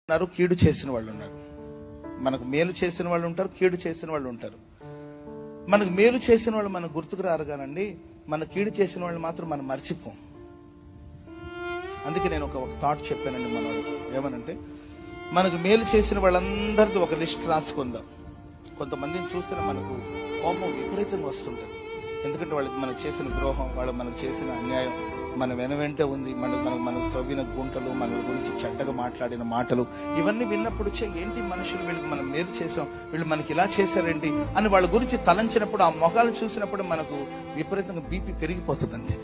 ఉన్నారు, కీడు చేసిన వాళ్ళు ఉన్నారు. మనకు మేలు చేసిన వాళ్ళు ఉంటారు, కీడు చేసిన వాళ్ళు ఉంటారు. మనకు మేలు చేసిన వాళ్ళు మనకు గుర్తుకు రారు కానండి, మన కీడు చేసిన వాళ్ళు మాత్రం మనం మర్చిపోం. అందుకే నేను ఒక థాట్ చెప్పానండి మన వాళ్ళకి. ఏమనంటే, మనకు మేలు చేసిన వాళ్ళందరిది ఒక లిస్ట్ రాసుకుందాం. కొంతమందిని చూస్తే మనకు కోపం విపరీతంగా వస్తుంటుంది. ఎందుకంటే వాళ్ళకి మనకు చేసిన ద్రోహం, వాళ్ళు మనకు చేసిన అన్యాయం మన వెంటే ఉంది. మనకు త్రవ్విన గుంటలు, మన గురించి చెడ్డగా మాట్లాడిన మాటలు, ఇవన్నీ విన్నప్పుడు ఏంటి మనుషులు, వీళ్ళకి మనం మేలు చేసాం, వీళ్ళు మనకి ఇలా చేశారేంటి అని వాళ్ళ గురించి తలంచినప్పుడు, ఆ మొఖాలు చూసినప్పుడు మనకు విపరీతంగా బీపీ పెరిగిపోతుంది. అంతే,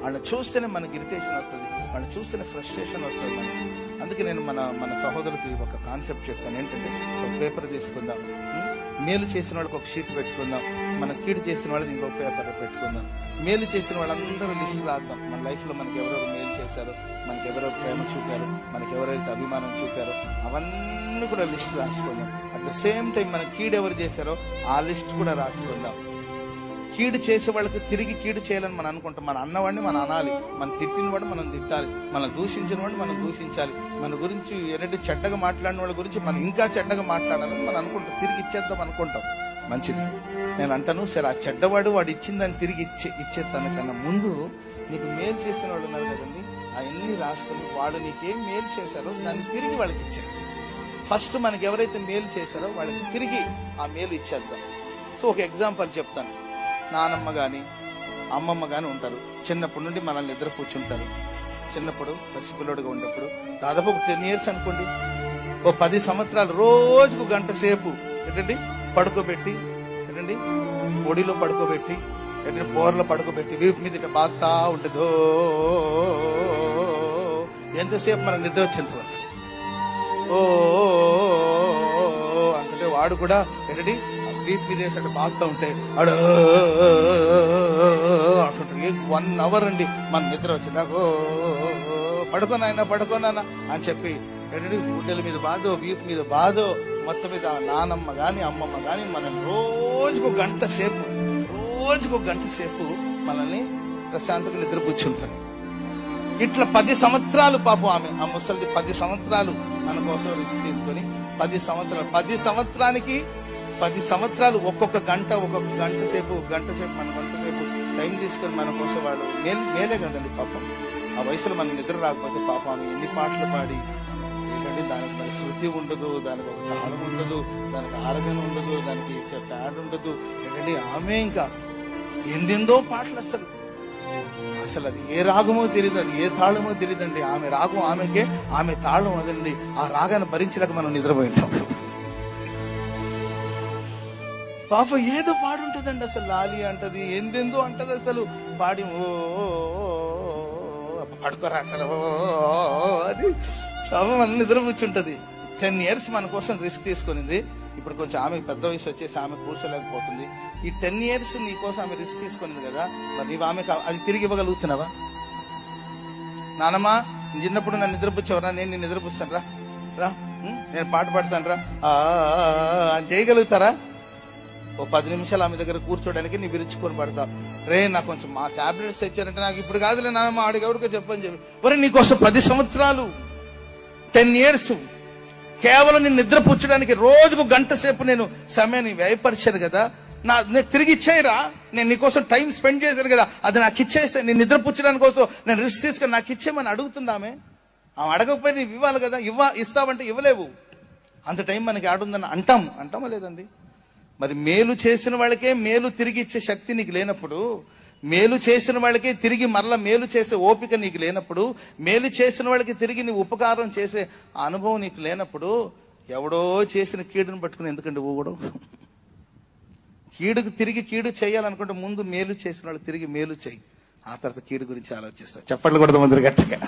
వాళ్ళని చూస్తేనే మనకి ఇరిటేషన్ వస్తుంది, వాళ్ళని చూస్తేనే ఫ్రస్ట్రేషన్ వస్తుంది మనకి. అందుకే నేను మన సహోదరుడికి ఒక కాన్సెప్ట్ చెప్పాను. ఏంటంటే, ఒక పేపర్ తీసుకుందాం, మేలు చేసిన వాళ్ళకి ఒక షీట్ పెట్టుకుందాం, మన కీడు చేసిన వాళ్ళకి ఇంకొక పేపర్ పెట్టుకుందాం. మేలు చేసిన వాళ్ళందరూ లిస్ట్ రాద్దాం. మన లైఫ్లో మనకి ఎవరెవరు మేలు చేశారో, మనకి ఎవరెవరు ప్రేమ చూపారు, మనకి ఎవరైతే అభిమానం చూపారో అవన్నీ కూడా లిస్ట్ రాసుకుందాం. అట్ ద సేమ్ టైం మన కీడు ఎవరు చేశారో ఆ లిస్ట్ కూడా రాసుకుందాం. కీడు చేసే వాళ్ళకి తిరిగి కీడు చేయాలని మనం అనుకుంటాం. మన అన్నవాడిని మనం అనాలి, మనం తిట్టిన వాడిని మనం తిట్టాలి, మనం దూషించిన వాడిని మనం దూషించాలి, మన గురించి ఏంటంటే చెడ్డగా మాట్లాడిన వాళ్ళ గురించి మనం ఇంకా చెడ్డగా మాట్లాడాలని మనం అనుకుంటాం. తిరిగి ఇచ్చేద్దాం అనుకుంటాం. మంచిది, నేను అంటాను, సరే ఆ చెడ్డవాడు వాడు ఇచ్చిందని తిరిగి ఇచ్చే తనకన్నా ముందు నీకు మేలు చేసిన వాళ్ళు ఉన్నారు కదండి, అవన్నీ రాసుకొని వాళ్ళు నీకేం మేలు చేశారో దాన్ని తిరిగి వాళ్ళకి ఇచ్చేది. ఫస్ట్ మనకి ఎవరైతే మేలు చేశారో వాళ్ళకి తిరిగి ఆ మేలు ఇచ్చేద్దాం. సో ఒక ఎగ్జాంపుల్ చెప్తాను. నానమ్మ కానీ అమ్మమ్మ కానీ ఉంటారు, చిన్నప్పటి నుండి మనల్ని నిద్ర కూర్చుంటారు. చిన్నప్పుడు పసిపిల్లడుగా ఉన్నప్పుడు దాదాపు ఒక 10 years అనుకోండి, ఓ 10 సంవత్సరాలు రోజుకు గంట సేపు ఏంటండి పడుకోబెట్టి, ఏంటండి ఒడిలో పడుకోబెట్టి, ఏంటంటే బోర్లో పడుకోబెట్టి వీపు మీద ఇట్లా బాగుతా ఉంటుందో ఎంతసేపు మనకు నిద్ర వచ్చేంతవరకు ఓ అంటే వాడు కూడా ఏంటండి వీపు మీద వేసాడు బాగుతా ఉంటే వాడు అంటుంటాడు. 1 hour అండి మన నిద్ర వచ్చింది. నాకు పడుకోనాయన అని చెప్పి ఏంటంటే గుడ్డల మీద బాధో, వీపు మీద బాధో, మొత్తం మీద నానమ్మ గాని అమ్మమ్మ గాని మనల్ని రోజుకు గంట సేపు మనల్ని ప్రశాంతంగా నిద్రపుచ్చుంటారు. ఇట్లా 10 సంవత్సరాలు పాపం ఆ ముసలిది 10 సంవత్సరాలు మన కోసం రిస్క్ తీసుకొని 10 సంవత్సరానికి 10 సంవత్సరాలు ఒక్కొక్క గంట సేపు మన గంట సేపు టైం తీసుకొని మన కోసం వాడు మేలే కదండి పాపం. ఆ వయసులో మనకు నిద్ర రాకపోతే పాపం ఆమె ఎన్ని పాటలు పాడి ఏంటంటే దానికి మన శృతి ఉండదు, దానికి ఒక తాళం ఉండదు, దానికి ఆరోగ్యం ఉండదు, దానికి ప్యాడ్ ఉండదు, ఏంటంటే ఆమె ఇంకా ఎందెందో పాటలు అసలు అది ఏ రాగమో తెలియదు, అది ఏ తాళమో తెలియదండి. ఆమె రాగం ఆమెకే, ఆమె తాళం అదండి. ఆ రాగాన్ని భరించలేక మనం నిద్రపోయింటాం. పాప ఏదో పాడుంటదండి, అసలు లాలి అంటది, ఎందెందో అంటది, అసలు పాడి ఓ పడుకోరా అసలు అది పాప మనం నిద్రపుచ్చుంటది. 10 years మన కోసం రిస్క్ తీసుకునింది. ఇప్పుడు కొంచెం ఆమె పెద్ద వయసు వచ్చేసి ఆమె కూర్చోలేకపోతుంది. ఈ 10 years నీ కోసం ఆమె రిస్క్ తీసుకునింది కదా, మరి నీవు ఆమె అది తిరిగి ఇవ్వగలుగుతున్నావా? నానమ్మ చిన్నప్పుడు నన్ను నిద్రపుచ్చావరా, నేను నిన్ను నిద్రపుస్తాను రా, నేను పాట పాడతాను రా అని చేయగలుగుతారా? ఓ 10 నిమిషాలు ఆమె దగ్గర కూర్చోడానికి నీ విరుచుకొని పడతావు. రే నాకు కొంచెం మా టాబ్లెట్స్ తెచ్చారంటే నాకు ఇప్పుడు కాదులే నానమ్మ, ఆడికి ఎవరికో చెప్పని చెప్పి మరి నీకోసం 10 సంవత్సరాలు 10 years కేవలం నేను నిద్ర పుచ్చడానికి రోజుకు గంట సేపు నేను సమయాన్ని వ్యయపరిచాను కదా, నేను తిరిగి ఇచ్చేయరా? నేను నీకోసం టైం స్పెండ్ చేశాను కదా, అది నాకు ఇచ్చేసా. నేను నిద్ర పుచ్చడానికి కోసం నేను రిస్క్ తీసుకొని నాకు ఇచ్చేయమని అడుగుతుందామె. ఆమె అడగకపోయి నీవు ఇవ్వాలి కదా, ఇస్తావంటే ఇవ్వలేవు. అంత టైం మనకి ఆడుందని అంటామా లేదండి? మరి మేలు చేసిన వాళ్ళకే మేలు తిరిగి ఇచ్చే శక్తి నీకు లేనప్పుడు, మేలు చేసిన వాళ్ళకే తిరిగి మరలా మేలు చేసే ఓపిక నీకు లేనప్పుడు, మేలు చేసిన వాళ్ళకి తిరిగి నీ ఉపకారం చేసే అనుభవం నీకు లేనప్పుడు, ఎవడో చేసిన కీడును పట్టుకుని ఎందుకంటే ఊగడం? కీడుకు తిరిగి కీడు చేయాలనుకుంటే ముందు మేలు చేసిన వాళ్ళు తిరిగి మేలు చేయి, ఆ తర్వాత కీడు గురించి ఆలోచిస్తా. చెప్పట్లు కూడా మంది గట్టిగా.